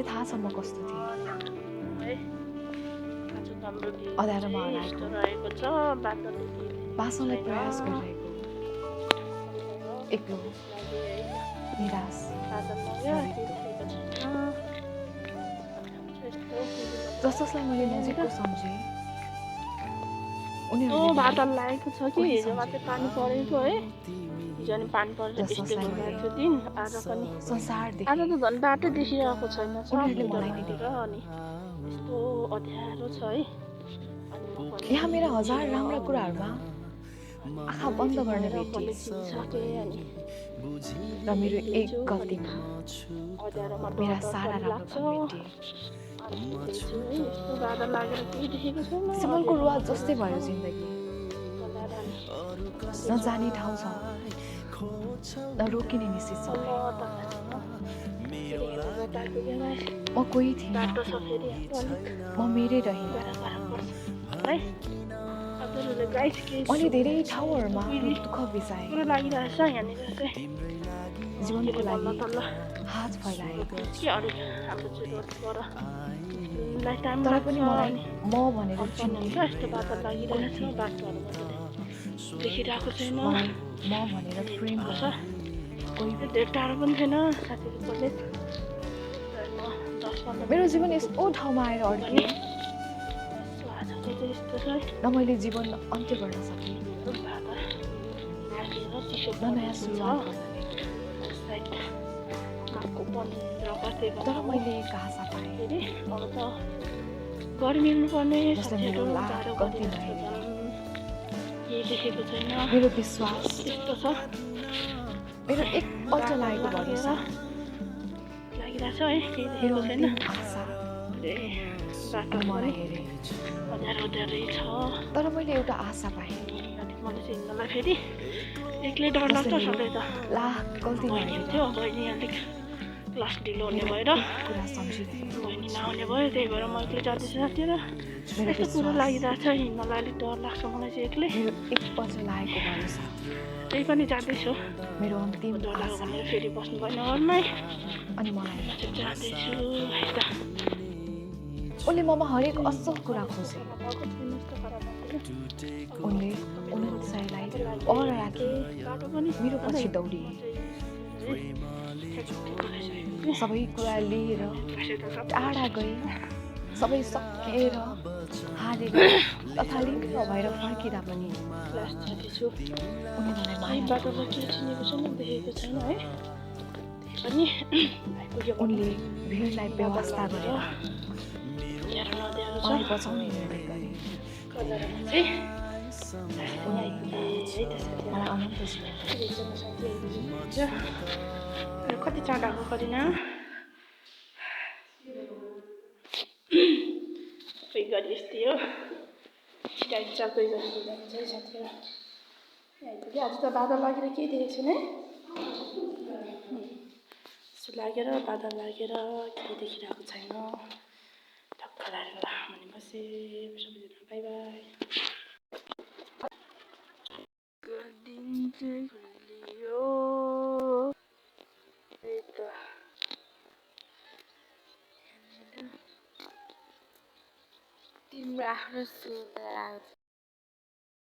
मलाई थाहा छ म कस्तो थिएँ है आज हाम्रो दिन अँध्यारोमा चाहिँ हराएको यस्तो रहेको छ बादलले बाँच्नलाई प्रयास गरिरहेको एक्लो निराश जस जसलाई मैले नजिकको सम्झेँ उनीहरूले बादल लागेको छ कि हिजो मात्रै पानी परेको है हिजो अनि पानी परेर जस यस्तै जसलाई भइरहेको मैले थियो दिन आज पनि संसार आज देखेँ त झन् बाटो देखिरहेको छैन उनीहरूले मलाई नै सबतिर देखे अनि यस्तो अँध्यारो छ है अनि म पनि यहाँ मेरा हजार राम्रा कुराहरूमा आँखा बन्द गर्न भेटिएँ सकेँ अनि र मेरो एक गल्तीमा अँध्यारोमा मेरा डर सारा पनि राम्रो लाग्छ काम भेटिए अनि देख्छु है यस्तो बादल लागेर केही देखेको छैन सिमलको रुवा जस्तै भयो जिन्दगी जिन्दगी नजाने ठाउँ छ नरोकिने निश्चित समय म कोही थिइनँ बाटो छ फेरि म मेरै रहिँ है हजुरहरूले गाइस के मैले धेरै ठाउँहरूमा दुःख बिसाएँ कुरो लागिरहेछ यहाँनिर चाहिँ जीवनको लागि तल्ल हात फैलाएँ के अलिक हाम्रो चाहिँ रोडबाट लाई टाइम तर लाग्छ पनि मलाई म भनेर अनि चिन्ने हुन्छ यस्तो बाटो लागिरहेछ बाटोहरू मैले देखिरहेको छैन मलाई म भनेर प्रेम छ गर्छ कोही धेरै टाढो पनि छैन साथीहरू कलेज मेरो जीवन यस्तो ठाउँमा आएर अड्कियो आजको चाहिँ यस्तो छ न मैले जीवन अन्त्य गर्न सकेँ न नयाँ सुरुवात गर्न तर मैले एक आशा पाएँ अब त गर्मीमा पर्ने जसले मेरो लाख गल्ती नहेरेर देखेको छैन मेरो विश्वास यस्तो छ मेरो एक पल्ट लागेको भरोसा लागिरहेछ है केही मेरो देखेको छैन अन्तिम आशा बाटो मलाई हेरेँ अँध्यारो छ तर मैले एउटा आशा पाएँ अलिक मलाई चाहिँ हिँड्नलाई फेरि एक्लै डर लाग्छ सधैँ त लाख गल्ती बहिनी नहेरेर थियो बहिनी अलिक क्लास ढिलो हुने भएर कुरा सम्झिरहेँ बहिनी नआउने भयो त्यही भएर म एक्लै जाँदैछु साथीहरू मेरो यस्तो कुरो विश्वास लागिरहेछ हिँड्नलाई अलिक डर लाग्छ मलाई चाहिँ एक्लै मेरो एकपल्ट लागेको भरोसा त्यही पनि जाँदैछु मेरो अन्तिम डर लाग्यो आशा भनेर फेरि बस्नु भएन घरमै अनि मलाई जाँदैछु है त उनले ममा हरेक असल कुरा खोजे उनले 49लाई पर राखी मेरो पछि दौडिए सबै कुरा लिएर टाढा गए सबै सकेर हारेर तथालिङ्ग भएर फर्किँदा पनि उनले मलाई माया बाटोमा के चिनेको छैन देखेको छैन है पनि उनले भिडलाई व्यवस्था गरेर मलाई छ बचाउने निर्णय गरे उनले मलाई अनन्त जीवन कति चाँडो आएको करिना कोही गरी यस्तै हो छिटाइ कोही गरी जान्छ है साथीहरू आइपुग्यो आज त बादल लागेर केही देखेको छैन है यसो लागेर बादल लागेर केही देखिरहेको छैन ढक्क लागेर भने बसेँ सबैजना बाई बाई दिन चाहिँ खुलियो त्यही त तिम्रो आफ्नो सुन्दा